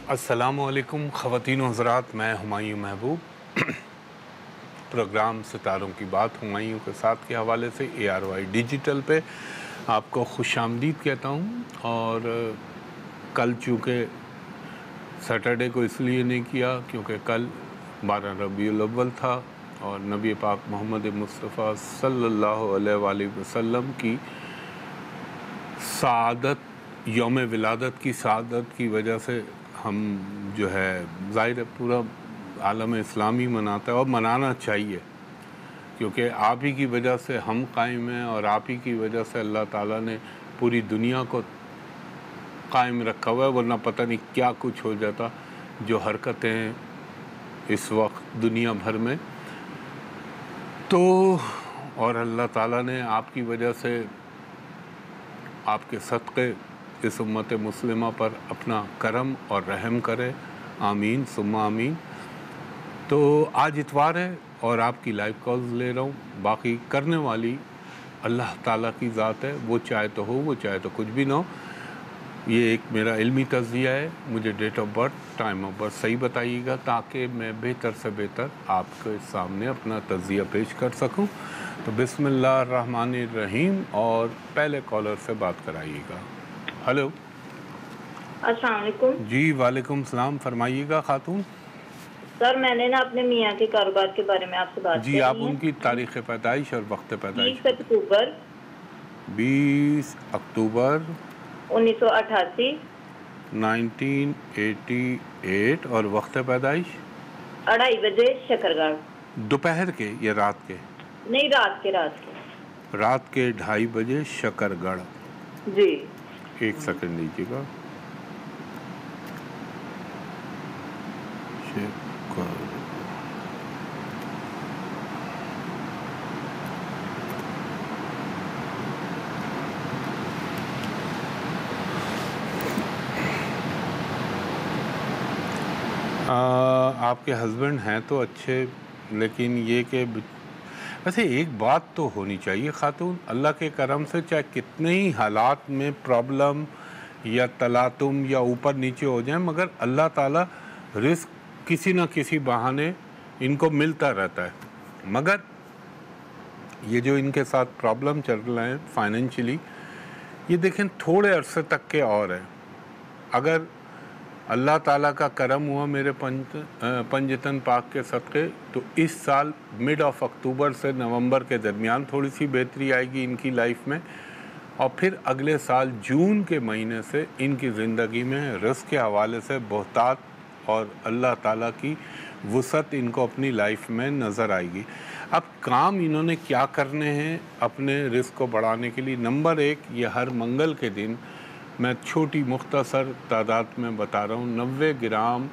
السلام علیکم خواتین و حضرات، میں ہمایوں محبوب پروگرام ستاروں کی بات ہمایوں کے ساتھ کے حوالے سے ARY ڈیجیٹل پہ آپ کو خوش آمدید کہتا ہوں۔ اور کل چونکہ سیٹرڈے کو اس لیے نہیں کیا کیونکہ کل 12 ربیع الاول تھا اور نبی پاک محمد مصطفیٰ صلی اللہ علیہ وآلہ وسلم کی سعادت، یوم ولادت کی سعادت کی وجہ سے ہم جو ہے ظاہر پورا عالم اسلامی مناتا ہے اور منانا چاہیے، کیونکہ آپ ہی کی وجہ سے ہم قائم ہیں اور آپ ہی کی وجہ سے اللہ تعالیٰ نے پوری دنیا کو قائم رکھا ہوا ہے، ورنہ پتہ نہیں کیا کچھ ہو جاتا۔ جو حرکتیں ہیں اس وقت دنیا بھر میں، تو اور اللہ تعالیٰ نے آپ کی وجہ سے آپ کے صدقے اس امت مسلمہ پر اپنا کرم اور رحم کرے، آمین ثم آمین۔ تو آج اتوار ہے اور آپ کی لائیو کالز لے رہا ہوں، باقی کرنے والی اللہ تعالیٰ کی ذات ہے، وہ چاہے تو ہو، وہ چاہے تو کچھ بھی نہ ہو۔ یہ ایک میرا علمی تجزیہ ہے، مجھے date of birth, time of birth صحیح بتائیے گا تاکہ میں بہتر سے بہتر آپ کے سامنے اپنا تجزیہ پیش کر سکوں۔ تو بسم اللہ الرحمن الرحیم، اور پہلے کالر سے بات کرائیے گا۔ ہلو، السلام علیکم۔ جی وعلیکم السلام، فرمائیے گا خاتون۔ سر میں نے اپنے میاں کے کاروبار کے بارے میں آپ سے بات جی، آپ ان کی تاریخ پیدائش اور وقت پیدائش۔ 20 اکتوبر 20 اکتوبر 1988 1988 اور وقت پیدائش 2:30 بجے شکرگڑھ۔ دوپہر کے یا رات کے؟ نہیں، رات کے۔ رات کے 2:30 بجے شکرگڑھ۔ جی، ایک سیکنڈ لیجیے گا۔ آپ کے ہسبینڈ ہیں تو اچھے، لیکن یہ کہ ویسے ایک بات تو ہونی چاہیے خاتون، اللہ کے کرم سے چاہے کتنے ہی حالات میں پرابلم یا تلاطم یا اوپر نیچے ہو جائیں، مگر اللہ تعالیٰ رزق کسی نہ کسی بہانے ان کو ملتا رہتا ہے۔ مگر یہ جو ان کے ساتھ پرابلم چل رہے ہیں فائنینشلی، یہ دیکھیں تھوڑے عرصے تک کے اور ہیں۔ اگر اللہ تعالیٰ کا کرم ہوا میرے پنجتن پاک کے صدقے، تو اس سال مڈ آف اکتوبر سے نومبر کے درمیان تھوڑی سی بہتری آئے گی ان کی لائف میں، اور پھر اگلے سال جون کے مہینے سے ان کی زندگی میں رزق کے حوالے سے بہتات اور اللہ تعالیٰ کی وسعت ان کو اپنی لائف میں نظر آئے گی۔ اب کام انہوں نے کیا کرنے ہیں اپنے رزق کو بڑھانے کے لیے؟ نمبر 1، یہ ہر منگل کے دن، میں چھوٹی مختصر تعداد میں بتا رہا ہوں، 90 گرام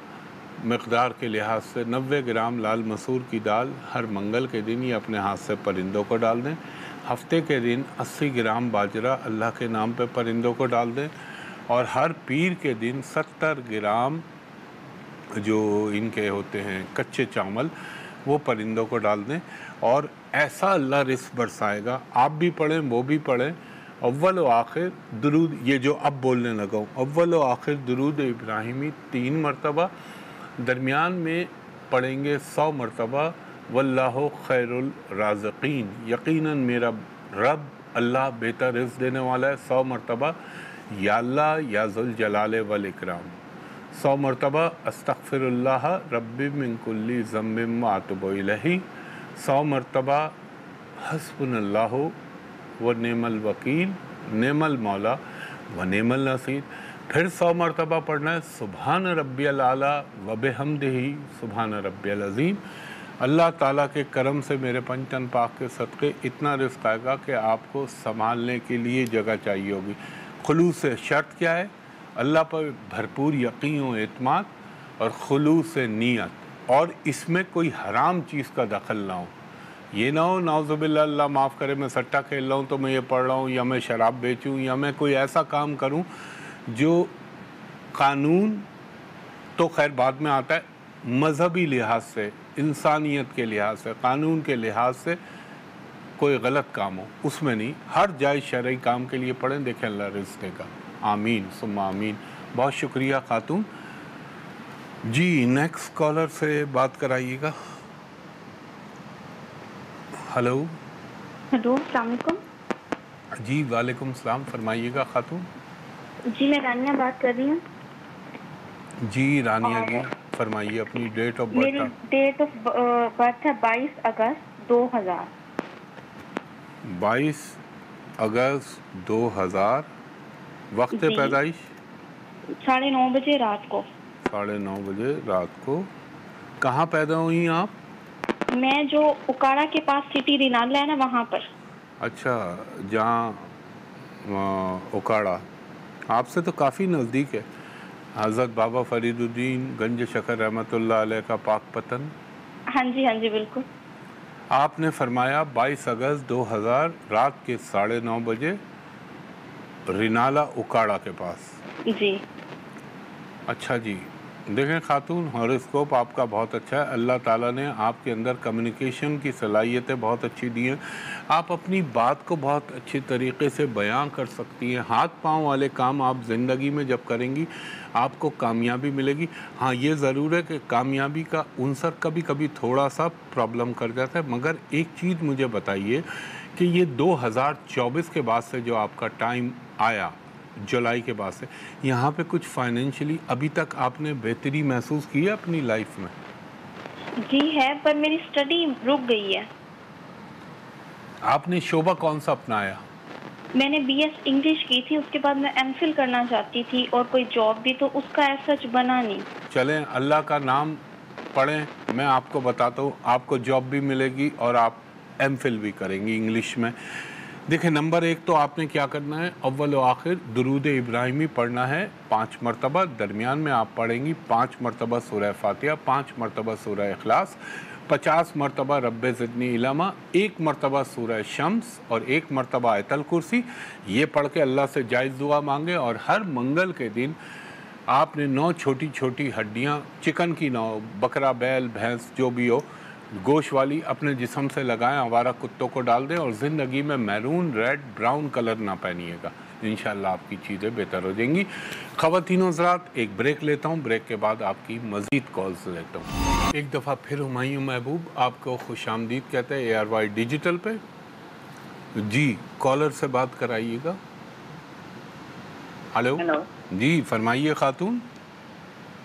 مقدار کے لحاظ سے 90 گرام لال مسور کی دال ہر منگل کے دن یہ اپنے ہاتھ سے پرندوں کو ڈال دیں۔ ہفتے کے دن 80 گرام باجرہ اللہ کے نام پہ پرندوں کو ڈال دیں، اور ہر پیر کے دن 70 گرام جو ان کے ہوتے ہیں کچے چاول وہ پرندوں کو ڈال دیں، اور ایسا اللہ رزق برسائے گا۔ آپ بھی پڑھیں، وہ بھی پڑھیں، اول و آخر درود، یہ جو اب بولنے لگا ہوں، اول و آخر درود ابراہیمی 3 مرتبہ، درمیان میں پڑھیں گے 100 مرتبہ واللہ خیر الرازقین، یقیناً میرا رب اللہ بہتر رزق دینے والا ہے، 100 مرتبہ یا اللہ یا ذوالجلال والاکرام، 100 مرتبہ استغفر اللہ ربی من کل ذنب واتوب الیہ، 100 مرتبہ حسبنا اللہ ونعم الوکیل، نعم المولا ونعم النصیر، پھر 100 مرتبہ پڑھنا ہے سبحان ربی الاعلیٰ وبحمدہ سبحان ربی العظیم۔ اللہ تعالیٰ کے کرم سے میرے پنجتن پاک کے صدقے اتنا رزق آئے گا کہ آپ کو سنبھالنے کے لیے جگہ چاہیے ہوگی۔ خلوص شرط کیا ہے؟ اللہ پر بھرپور یقین و اعتماد اور خلوص نیت، اور اس میں کوئی حرام چیز کا دخل نہ ہو۔ یہ نہ ہو نعوذ باللہ اللہ معاف کرے میں سٹا کھیل رہا ہوں تو میں یہ پڑھ رہا ہوں، یا میں شراب بیچوں، یا میں کوئی ایسا کام کروں جو قانون تو خیر بعد میں آتا ہے، مذہبی لحاظ سے، انسانیت کے لحاظ سے، قانون کے لحاظ سے کوئی غلط کام ہو، اس میں نہیں، ہر جائز شرعی کام کے لیے پڑھیں، دیکھیں اللہ رزق دے گا، آمین ثم آمین۔ بہت شکریہ خاتون۔ جی نیکسٹ کالر سے بات کرائیے گا. ہلو. ہلو السلام علیکم. جی وعلیکم السلام، فرمائیے گا خاتون. جی میں رانیہ بات کر رہی ہوں. جی رانیہ اور جی فرمائیے اپنی ڈیٹ آف برتھ. میری ڈیٹ آف برتھ ہے 22 اگست 2000. 22 اگست 2000. وقت جی پیدائش 9:30 بجے رات کو. 9:30 بجے رات کو. کہاں پیدا ہوئی آپ؟ میں جو اکاڑا کے پاس سٹی رینالہ ہے نا وہاں پر. اچھا، جہاں اکاڑا آپ سے تو کافی نزدیک ہے. حضرت بابا فرید الدین گنج شکر رحمۃ اللہ علیہ کا پاک پتن. ہاں جی بالکل. آپ نے فرمایا 22 اگست 2000 رات کے 9:30 بجے رینالہ اکاڑا کے پاس. جی اچھا جی، دیکھیں خاتون، ہاروسکوپ آپ کا بہت اچھا ہے. اللہ تعالیٰ نے آپ کے اندر کمیونیکیشن کی صلاحیتیں بہت اچھی دی ہیں. آپ اپنی بات کو بہت اچھی طریقے سے بیان کر سکتی ہیں. ہاتھ پاؤں والے کام آپ زندگی میں جب کریں گی آپ کو کامیابی ملے گی. ہاں یہ ضرور ہے کہ کامیابی کا عنصر کبھی کبھی تھوڑا سا پرابلم کر جاتا ہے. مگر ایک چیز مجھے بتائیے کہ یہ 2024 کے بعد سے جو آپ کا ٹائم آیا، جولائی کے بعد سے، یہاں پہ کچھ فائنینشلی ابھی تک آپ نے بہتری محسوس کی ہے اپنی لائف میں؟ جی ہے، پر میری اسٹڈی رک گئی ہے. آپ نے شعبہ کون سا اپنایا؟ میں نے بی ایس انگلش کی تھی، اس کے بعد میں ایم فل کرنا چاہتی تھی اور کوئی جاب بھی، تو اس کا ایسا سچ بنا نہیں. چلیں اللہ کا نام پڑھیں، میں آپ کو بتاتا ہوں آپ کو جاب بھی ملے گی اور آپ ایم فل بھی کریں گی انگلش میں. دیکھیں نمبر 1 تو آپ نے کیا کرنا ہے، اول و آخر درود ابراہیمی پڑھنا ہے 5 مرتبہ. درمیان میں آپ پڑھیں گی 5 مرتبہ سورہ فاتحہ، 5 مرتبہ سورہ اخلاص، 50 مرتبہ رب زدنی علما، 1 مرتبہ سورہ شمس اور 1 مرتبہ آیت الکرسی. یہ پڑھ کے اللہ سے جائز دعا مانگے اور ہر منگل کے دن آپ نے 9 چھوٹی چھوٹی ہڈیاں، چکن کی 9، بکرا، بیل، بھینس جو بھی ہو گوشت والی، اپنے جسم سے لگائیں، آوارہ کتوں کو ڈال دیں اور زندگی میں میرون، ریڈ، براؤن کلر نہ پہنیے گا. انشاءاللہ آپ کی چیزیں بہتر ہو جائیں گی. خواتین و حضرات ایک بریک لیتا ہوں، بریک کے بعد آپ کی مزید کالز لیتا ہوں. ایک دفعہ پھر ہمایوں محبوب آپ کو خوش آمدید کہتے ہیں ARY ڈیجیٹل پہ. جی کالر سے بات کرائیے گا. ہلو. جی فرمائیے خاتون.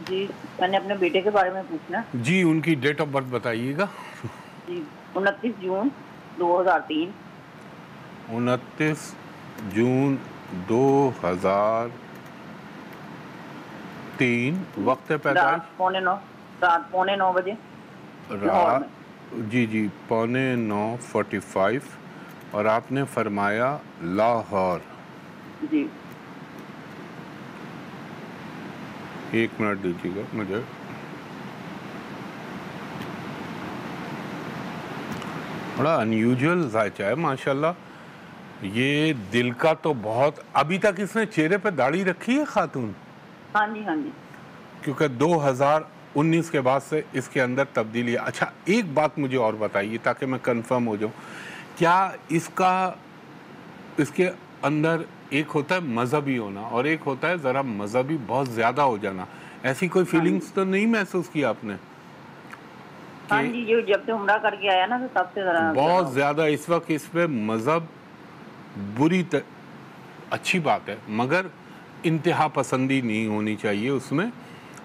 جی میں نے اپنے بیٹے کے بارے میں پوچھنا. جی ان کی ڈیٹ آف برتھ بتائیے گا. جی 29 جون 2003. 29 جون 2003. وقت پیدائش رات 9:45 بجے لاہور میں. جی 9:45 اور آپ نے فرمایا لاہور. جی 1 منٹ دیجیے گا مجھے. بڑا انیوژل ذائچہ ہے ماشاءاللہ. یہ دل کا تو بہت. ابھی تک اس نے چہرے پہ داڑھی رکھی ہے خاتون؟ ہاں جی کیونکہ 2019 کے بعد سے اس کے اندر تبدیلی ہے. اچھا ایک بات مجھے اور بتائیے تاکہ میں کنفرم ہو جاؤں، کیا اس کے اندر ایک ہوتا ہے مذہبی ہونا اور ایک ہوتا ہے ذرا مذہبی بہت زیادہ ہو جانا، ایسی کوئی فیلنگز تو نہیں محسوس کی آپ نے؟ ہاں جی جو جب سے عمرہ کر کے آیا نا تو تب سے ذرا بہت زیادہ اس وقت اس پہ مذہب اچھی بات ہے مگر انتہا پسندی نہیں ہونی چاہیے اس میں،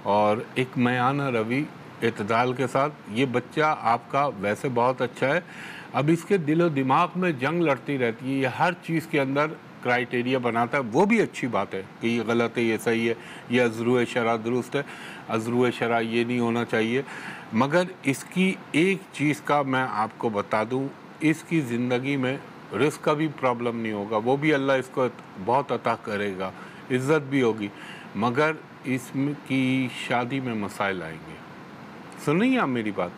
اور ایک میانہ روی اعتدال کے ساتھ. یہ بچہ آپ کا ویسے بہت اچھا ہے. اب اس کے دل و دماغ میں جنگ لڑتی رہتی ہے، یہ ہر چیز کے اندر کرائٹیریا بناتا ہے. وہ بھی اچھی بات ہے کہ یہ غلط ہے، یہ صحیح ہے، یہ ازرو شرع درست ہے، ازرو شرع یہ نہیں ہونا چاہیے. مگر اس کی ایک چیز کا میں آپ کو بتا دوں، اس کی زندگی میں رزق کا بھی پرابلم نہیں ہوگا، وہ بھی اللہ اس کو بہت عطا کرے گا، عزت بھی ہوگی. مگر اس کی شادی میں مسائل آئیں گے. سن رہی ہیں آپ میری بات؟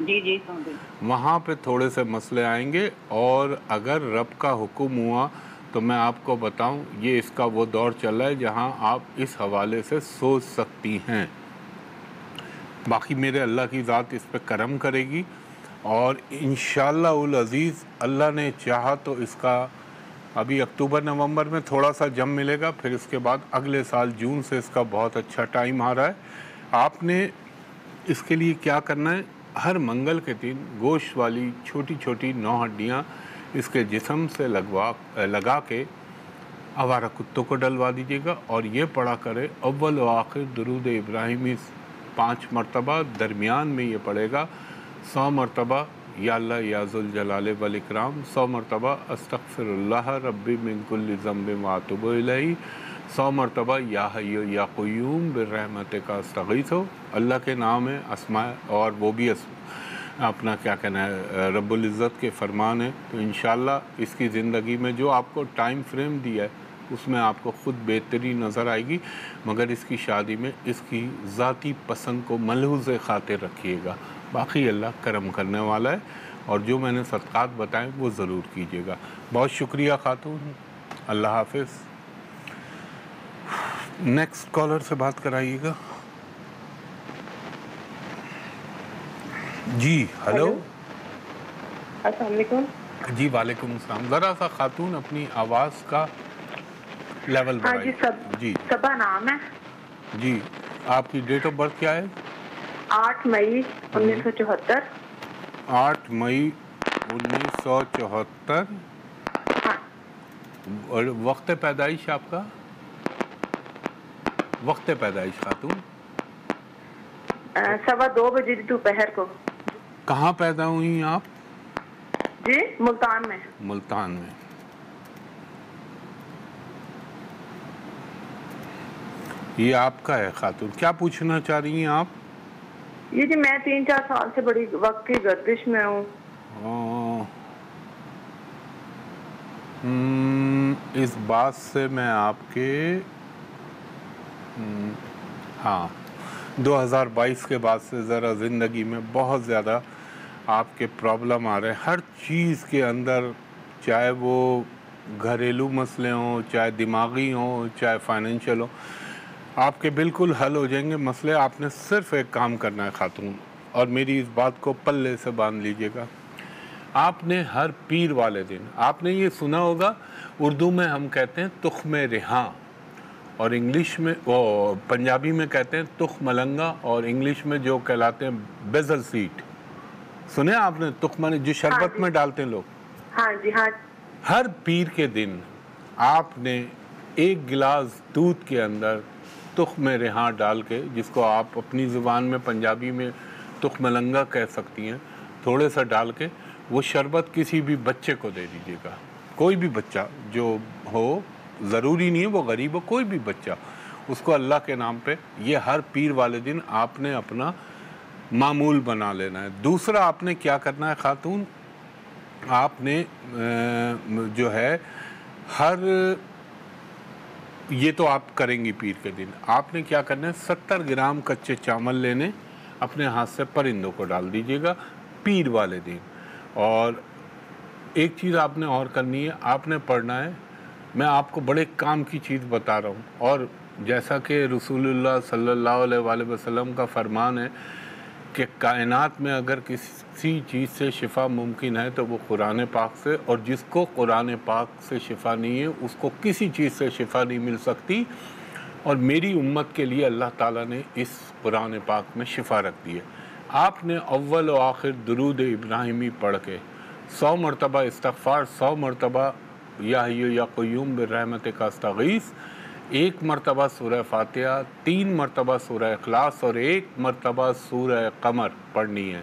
جی سن رہی. وہاں پہ تھوڑے سے مسئلے آئیں گے، اور اگر رب کا حکم ہوا تو میں آپ کو بتاؤں یہ اس کا وہ دور چل رہا ہے جہاں آپ اس حوالے سے سوچ سکتی ہیں. باقی میرے اللہ کی ذات اس پہ کرم کرے گی، اور انشاءاللہ العزیز اللہ نے چاہا تو اس کا ابھی اکتوبر نومبر میں تھوڑا سا جم ملے گا، پھر اس کے بعد اگلے سال جون سے اس کا بہت اچھا ٹائم آ رہا ہے. آپ نے اس کے لیے کیا کرنا ہے، ہر منگل کے دن گوشت والی چھوٹی چھوٹی 9 ہڈیاں اس کے جسم سے لگا کے آوارہ کتوں کو ڈلوا دیجیے گا، اور یہ پڑھا کرے اول و آخر درود ابراہیمی 5 مرتبہ، درمیان میں یہ پڑھے گا 100 مرتبہ یا اللہ یا ذوالجلال والاکرام، 100 مرتبہ استغفر اللہ ربی من کل ذنب واتوب الیہ، 100 مرتبہ یا حی یا قیوم برحمتک استغیث، اللہ کے نام ہے، اسماء، اور وہ بھی اپنا کیا کہنا ہے رب العزت کے فرمان ہے. تو انشاءاللہ اس کی زندگی میں جو آپ کو ٹائم فریم دیا ہے اس میں آپ کو خود بہتری نظر آئے گی، مگر اس کی شادی میں اس کی ذاتی پسند کو ملحوظ خاطر رکھیے گا. باقی اللہ کرم کرنے والا ہے، اور جو میں نے صدقات بتائیں وہ ضرور کیجیے گا. بہت شکریہ خاتون، اللہ حافظ. نیکسٹ کالر سے بات کرائیے گا. جی ہلو. السلام علیکم. جی وعلیکم السلام. ذرا سا خاتون اپنی آواز کا لیول بڑھائیے. جی صبا نام ہے. جی آپ کی ڈیٹ آف برتھ کیا ہے؟ 8 مئی 1974. 8 مئی 1974. اور وقت پیدائش آپ کا؟ وقت پیدائش خاتون 2:15 بجے دوپہر کو. کہاں پیدا ہوئی آپ؟ جی ملتان میں. ملتان میں. یہ آپ کا ہے خاتون. کیا پوچھنا چاہ رہی ہیں آپ؟ یہ جی میں 3-4 سال سے بڑی وقت کی گردش میں ہوں. اس بات سے میں آپ کے 2022 کے بعد سے ذرا زندگی میں بہت زیادہ آپ کے پرابلم آ رہے ہیں ہر چیز کے اندر، چاہے وہ گھریلو مسئلے ہوں، چاہے دماغی ہوں، چاہے فائنینشیل ہوں. آپ کے بالکل حل ہو جائیں گے مسئلے. آپ نے صرف ایک کام کرنا ہے خاتون، اور میری اس بات کو پلے سے باندھ لیجئے گا. آپ نے ہر پیر والے دن، آپ نے یہ سنا ہوگا اردو میں ہم کہتے ہیں تخم ریحاں، اور انگلش میں پنجابی میں کہتے ہیں تخم ملنگا، اور انگلش میں جو کہلاتے ہیں بیزل سیڈ. سنے آپ نے تخم جو شربت میں ڈالتے ہیں لوگ؟ ہاں جی. ہاں. ہر پیر کے دن آپ نے 1 گلاس دودھ کے اندر تخم ریحاں ڈال کے، جس کو آپ اپنی زبان میں پنجابی میں تخم ملنگا کہہ سکتی ہیں، تھوڑے سا ڈال کے وہ شربت کسی بھی بچے کو دے دیجیے گا. کوئی بھی بچہ جو ہو، ضروری نہیں ہے وہ غریب ہو، کوئی بھی بچہ، اس کو اللہ کے نام پہ یہ ہر پیر والے دن آپ نے اپنا معمول بنا لینا ہے. دوسرا آپ نے کیا کرنا ہے خاتون، آپ نے جو ہے یہ تو آپ کریں گی پیر کے دن، آپ نے کیا کرنا ہے 70 گرام کچے چاول لینے، اپنے ہاتھ سے پرندوں کو ڈال دیجیے گا پیر والے دن. اور ایک چیز آپ نے اور کرنی ہے، آپ نے پڑھنا ہے، میں آپ کو بڑے کام کی چیز بتا رہا ہوں، اور جیسا کہ رسول اللہ صلی اللہ علیہ وآلہ وسلم کا فرمان ہے کہ کائنات میں اگر کسی چیز سے شفا ممکن ہے تو وہ قرآن پاک سے، اور جس کو قرآن پاک سے شفا نہیں ہے اس کو کسی چیز سے شفا نہیں مل سکتی. اور میری امت کے لیے اللہ تعالیٰ نے اس قرآن پاک میں شفا رکھ دی ہے. آپ نے اول و آخر درود ابراہیمی پڑھ کے 100 مرتبہ استغفار، 100 مرتبہ یا حی یا قیوم برحمتک استغیث، 1 مرتبہ سورہ فاتحہ، 3 مرتبہ سورہ اخلاص، اور 1 مرتبہ سورہ قمر پڑھنی ہے.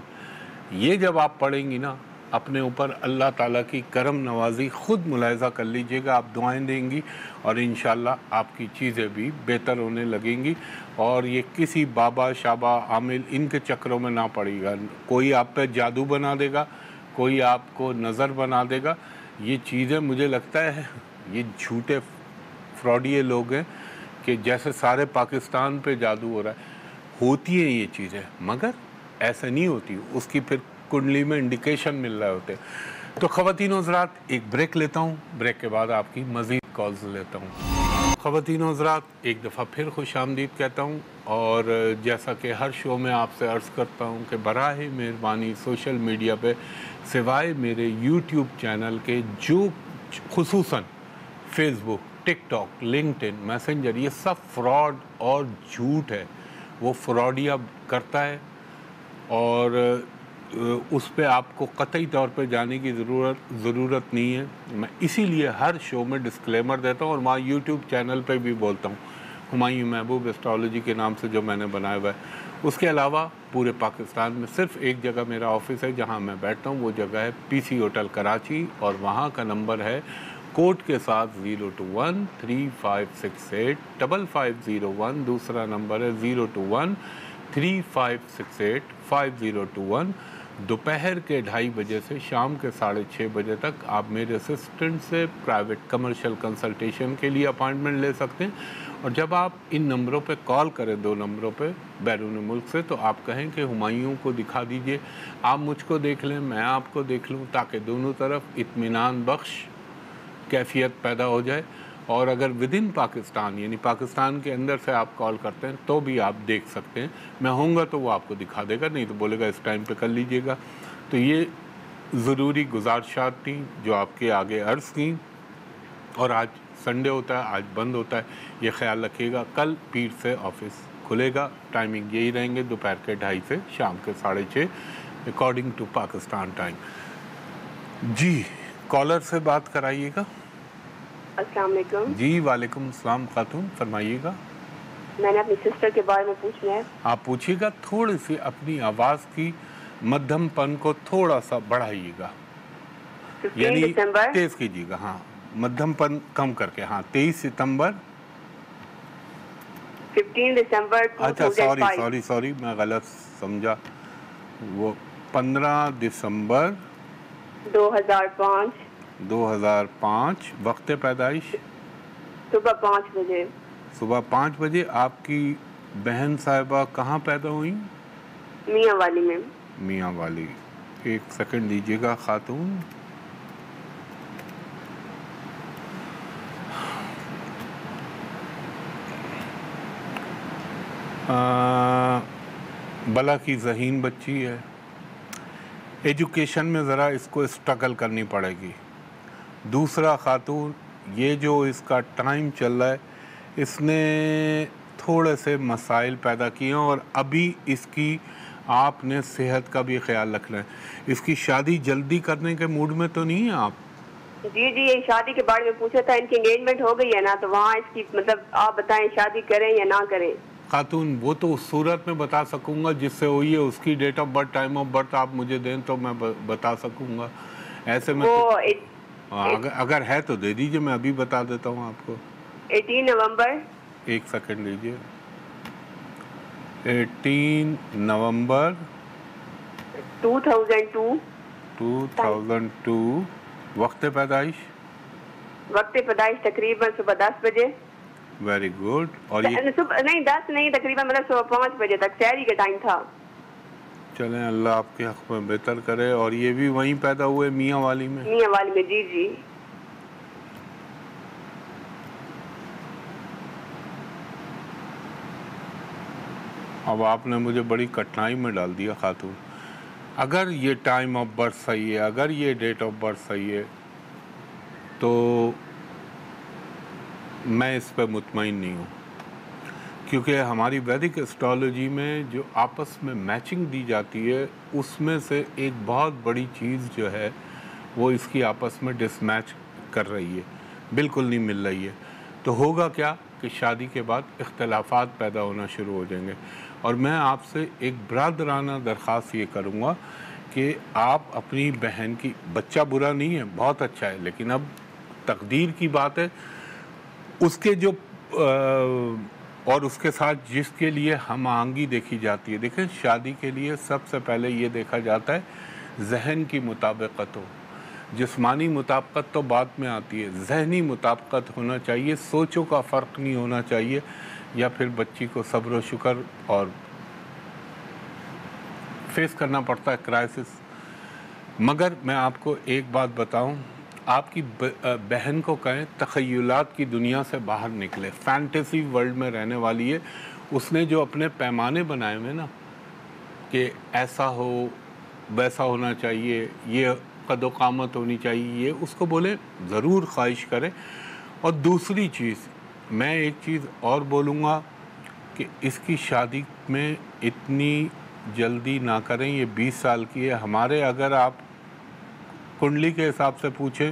یہ جب آپ پڑھیں گی نا، اپنے اوپر اللہ تعالیٰ کی کرم نوازی خود ملاحظہ کر لیجئے گا. آپ دعائیں دیں گی اور انشاءاللہ آپ کی چیزیں بھی بہتر ہونے لگیں گی. اور یہ کسی بابا شابا عامل ان کے چکروں میں نہ پڑے گا. کوئی آپ پہ جادو بنا دے گا، کوئی آپ کو نظر بنا دے گا. یہ چیزیں مجھے لگتا ہے یہ جھوٹے فراڈیے لوگ ہیں کہ جیسے سارے پاکستان پہ جادو ہو رہا ہے. ہوتی ہیں یہ چیزیں، مگر ایسے نہیں ہوتی. اس کی پھر کنڈلی میں انڈیکیشن مل رہے ہوتے. تو خواتین و حضرات ایک بریک لیتا ہوں، بریک کے بعد آپ کی مزید کالز لیتا ہوں. خواتین و حضرات ایک دفعہ پھر خوش آمدید کہتا ہوں، اور جیسا کہ ہر شو میں آپ سے عرض کرتا ہوں کہ براہ مہربانی سوشل میڈیا پہ سوائے میرے یوٹیوب چینل کے، جو خصوصاً فیس بک، ٹک ٹاک، لنکڈ ان، میسنجر، یہ سب فراڈ اور جھوٹ ہے. وہ فراڈیا کرتا ہے اور اس پہ آپ کو قطعی طور پہ جانے کی ضرورت نہیں ہے. میں اسی لیے ہر شو میں ڈسکلیمر دیتا ہوں اور میں یوٹیوب چینل پہ بھی بولتا ہوں ہمایوں محبوب ایسٹرالوجی کے نام سے جو میں نے بنایا ہوا ہے. اس کے علاوہ پورے پاکستان میں صرف ایک جگہ میرا آفس ہے جہاں میں بیٹھتا ہوں, وہ جگہ ہے پی سی ہوٹل کراچی, اور وہاں کا نمبر ہے کوڈ کے ساتھ 021-3568-5501. دوسرا نمبر ہے 021-3568-5021. دوپہر کے 2:30 بجے سے شام کے 6:30 بجے تک آپ میرے اسسٹنٹ سے پرائیویٹ کمرشل کنسلٹیشن کے لیے اپائنٹمنٹ لے سکتے ہیں. اور جب آپ ان نمبروں پہ کال کریں, 2 نمبروں پہ بیرون ملک سے, تو آپ کہیں کہ ہمایوں کو دکھا دیجئے, آپ مجھ کو دیکھ لیں, میں آپ کو دیکھ لوں, تاکہ دونوں طرف اطمینان بخش کیفیت پیدا ہو جائے. اور اگر ودن پاکستان یعنی پاکستان کے اندر سے آپ کال کرتے ہیں تو بھی آپ دیکھ سکتے ہیں. میں ہوں گا تو وہ آپ کو دکھا دے گا, نہیں تو بولے گا اس ٹائم پہ کر لیجئے گا. تو یہ ضروری گزارشات تھیں جو آپ کے آگے عرض کیں. اور آج سنڈے ہوتا ہے, آج بند ہوتا ہے, یہ خیال رکھیے گا. کل پیر سے آفس کھلے گا, ٹائمنگ یہی رہیں گے, دوپہر کے 2:30 سے شام کے 6:30 اکارڈنگ ٹو پاکستان ٹائم. جی کالر سے بات کرائیے گا. السلام علیکم. جی وعلیکم السلام خاتون, فرمائیے گا. میں نے اپنی سسٹر کے بارے میں پوچھنا ہے. آپ پوچھیے گا. تھوڑی سی اپنی آواز کی مدھم پن کو تھوڑا سا بڑھائیے گا, 15 یعنی دسمبر تیز کیجیے گا. ہاں مدھم پن کم کر کے. ہاں 23 ستمبر 15 دسمبر اچھا سوری میں غلط سمجھا. وہ 15 دسمبر 2005. وقت پیدائش صبح 5 بجے. صبح 5 بجے. آپ کی بہن صاحبہ کہاں پیدا ہوئیں؟ میاں والی میں. میاں والی. ایک سیکنڈ دیجیے گا خاتون. بلا کی ذہین بچی ہے. ایجوکیشن میں ذرا اس کو اسٹرگل کرنی پڑے گی. دوسرا خاتون, یہ جو اس کا ٹائم چل رہا ہے, اس نے تھوڑے سے مسائل پیدا کیے ہیں, اور ابھی اس کی آپ نے صحت کا بھی خیال رکھنا ہے. اس کی شادی جلدی کرنے کے موڈ میں تو نہیں ہیں آپ؟ جی یہ شادی کے بارے میں پوچھا تھا. ان کی انگیجمنٹ ہو گئی ہے نا, تو وہاں اس کی مطلب آپ بتائیں شادی کریں یا نہ کریں. خاتون وہ تو اس صورت میں بتا سکوں گا جس سے ہوئی ہے. اس کی date of birth, time of birth آپ مجھے دیں تو میں بتا سکوں گا. ایسے میں اگر ہے تو دے دیجئے, میں ابھی بتا دیتا ہوں آپ کو. 18 نومبر. ایک سیکنڈ لیجئے. 18 نومبر 2002. وقت پیدائش تقریباً صبح 10 بجے. Very good. اور یہ نہیں 10 نہیں, تقریباً مطلب صبح 5 بجے تک سحری کا ٹائم تھا. چلیں اللہ آپ کے حق میں بہتر کرے. اور یہ بھی وہیں پیدا ہوئے میاں والی میں؟ میاں والی میں. جی جی. اب آپ نے مجھے بڑی کٹھنائی میں ڈال دیا خاتون. اگر یہ ٹائم آف برتھ صحیح ہے, اگر یہ ڈیٹ آف برتھ صحیح ہے, تو میں اس پہ مطمئن نہیں ہوں. کیونکہ ہماری ویدک ایسٹرالوجی میں جو آپس میں میچنگ دی جاتی ہے, اس میں سے ایک بہت بڑی چیز جو ہے وہ اس کی آپس میں ڈس میچ کر رہی ہے, بالکل نہیں مل رہی ہے. تو ہوگا کیا کہ شادی کے بعد اختلافات پیدا ہونا شروع ہو جائیں گے. اور میں آپ سے ایک برادرانہ درخواست یہ کروں گا کہ آپ اپنی بہن کی, بچہ برا نہیں ہے, بہت اچھا ہے, لیکن اب تقدیر کی بات ہے, اس کے جو اور اس کے ساتھ جس کے لیے ہم آہنگی دیکھی جاتی ہے. دیکھیں شادی کے لیے سب سے پہلے یہ دیکھا جاتا ہے ذہن کی مطابقت ہو. جسمانی مطابقت تو بعد میں آتی ہے, ذہنی مطابقت ہونا چاہیے. سوچوں کا فرق نہیں ہونا چاہیے, یا پھر بچی کو صبر و شکر اور فیس کرنا پڑتا ہے کرائسس. مگر میں آپ کو ایک بات بتاؤں, آپ کی بہن کو کہیں تخیلات کی دنیا سے باہر نکلے. فینٹیسی ورلڈ میں رہنے والی ہے. اس نے جو اپنے پیمانے بنائے ہوئے نا کہ ایسا ہو, ویسا ہونا چاہیے, یہ قد و قامت ہونی چاہیے, یہ اس کو بولے ضرور خواہش کرے. اور دوسری چیز, میں ایک چیز اور بولوں گا کہ اس کی شادی اس میں اتنی جلدی نہ کریں. یہ 20 سال کی ہے. ہمارے اگر آپ کنڈلی کے حساب سے پوچھیں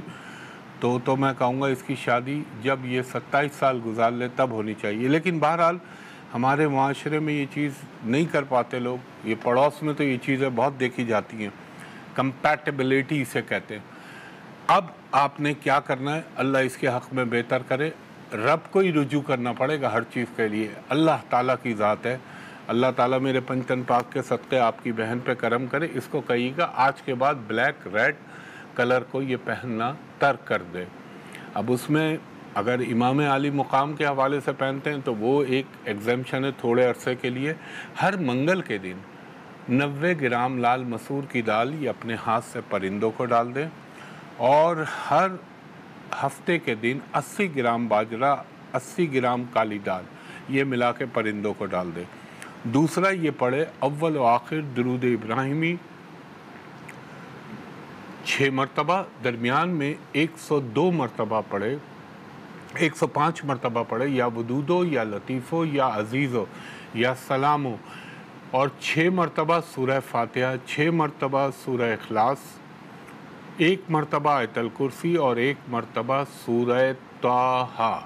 تو میں کہوں گا اس کی شادی جب یہ 27 سال گزار لے تب ہونی چاہیے. لیکن بہرحال ہمارے معاشرے میں یہ چیز نہیں کر پاتے لوگ. یہ پڑوس میں تو یہ چیزیں بہت دیکھی جاتی ہیں. کمپیٹیبلٹی اسے کہتے ہیں. اب آپ نے کیا کرنا ہے؟ اللہ اس کے حق میں بہتر کرے. رب کو ہی رجوع کرنا پڑے گا ہر چیز کے لیے. اللہ تعالیٰ کی ذات ہے. اللہ تعالیٰ میرے پنجتن پاک کے صدقے آپ کی بہن پہ کرم کرے. اس کو کہیے گا آج کے بعد بلیک ریڈ کلر کو یہ پہننا ترک کر دے. اب اس میں اگر امام عالی مقام کے حوالے سے پہنتے ہیں تو وہ ایک ایگزمپشن ہے تھوڑے عرصے کے لیے. ہر منگل کے دن 90 گرام لال مسور کی دال یہ اپنے ہاتھ سے پرندوں کو ڈال دیں، اور ہر ہفتے کے دن 80 گرام باجرہ، 80 گرام کالی دال یہ ملا کے پرندوں کو ڈال دیں. دوسرا یہ پڑھے اول و آخر درود ابراہیمی 6 مرتبہ، درمیان میں 102 مرتبہ پڑھے، 105 مرتبہ پڑھے یا ودودو یا لطیفو یا عزیزو یا سلامو، اور 6 مرتبہ سورہ فاتحہ، 6 مرتبہ سورہ اخلاص، 1 مرتبہ آیت الکرسی اور 1 مرتبہ سورہ طٰہٰ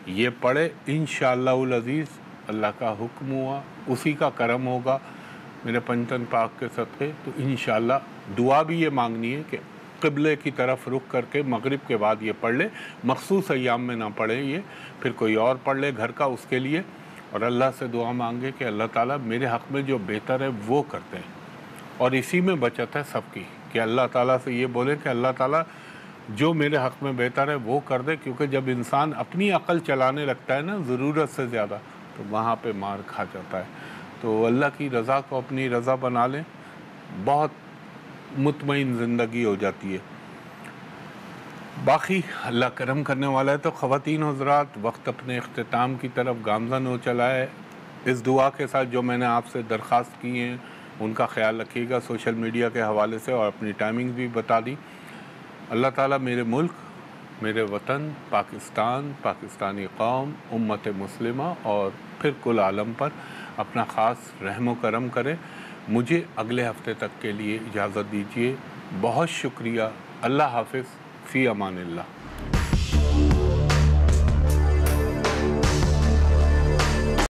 یہ پڑھے. انشاءاللہ العزیز اللہ کا حکم ہوا، اسی کا کرم ہوگا میرے پنجتن پاک کے صدقے. تو انشاءاللہ دعا بھی یہ مانگنی ہے کہ قبلے کی طرف رخ کر کے مغرب کے بعد یہ پڑھ لے. مخصوص ایام میں نہ پڑھے، یہ پھر کوئی اور پڑھ لے گھر کا اس کے لیے. اور اللہ سے دعا مانگے کہ اللہ تعالیٰ میرے حق میں جو بہتر ہے وہ کرتے ہیں. اور اسی میں بچت ہے سب کی کہ اللہ تعالیٰ سے یہ بولے کہ اللہ تعالیٰ جو میرے حق میں بہتر ہے وہ کر دے. کیونکہ جب انسان اپنی عقل چلانے لگتا ہے نا ضرورت سے زیادہ تو وہاں پہ مار کھا جاتا ہے. تو اللہ کی رضا کو اپنی رضا بنا لیں، بہت مطمئن زندگی ہو جاتی ہے. باقی اللہ کرم کرنے والا ہے. تو خواتین حضرات وقت اپنے اختتام کی طرف گامزن ہو چلا ہے. اس دعا کے ساتھ جو میں نے آپ سے درخواست کی ہیں ان کا خیال رکھیے گا سوشل میڈیا کے حوالے سے، اور اپنی ٹائمنگ بھی بتا دی. اللہ تعالیٰ میرے ملک، میرے وطن پاکستان، پاکستانی قوم، امت مسلمہ اور پھر کل عالم پر اپنا خاص رحم و کرم کرے. مجھے اگلے ہفتے تک کے لیے اجازت دیجیے. بہت شکریہ. اللہ حافظ. فی امان اللہ.